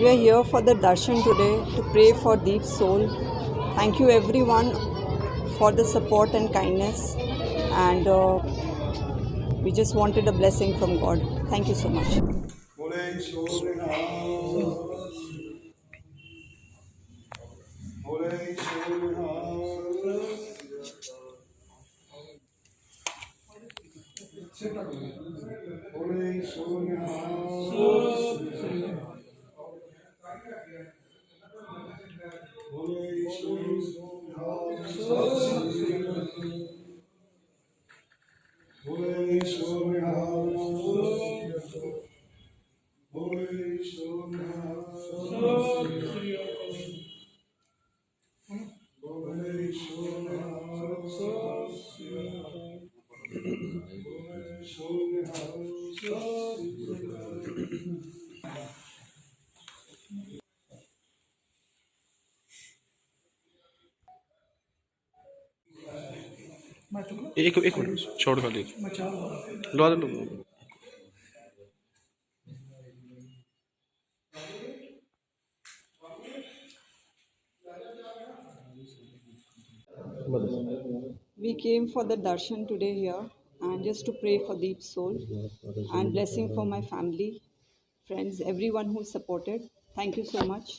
We are here for the darshan today to pray for Deep Soul. Thank you everyone for the support and kindness, and we just wanted a blessing from God. Thank you so much. एक minute छोड़ कर लीजिए लगा दो We came for the darshan today here and just to pray for Deep Soul and blessing for my family, friends, everyone who supported. Thank you so much.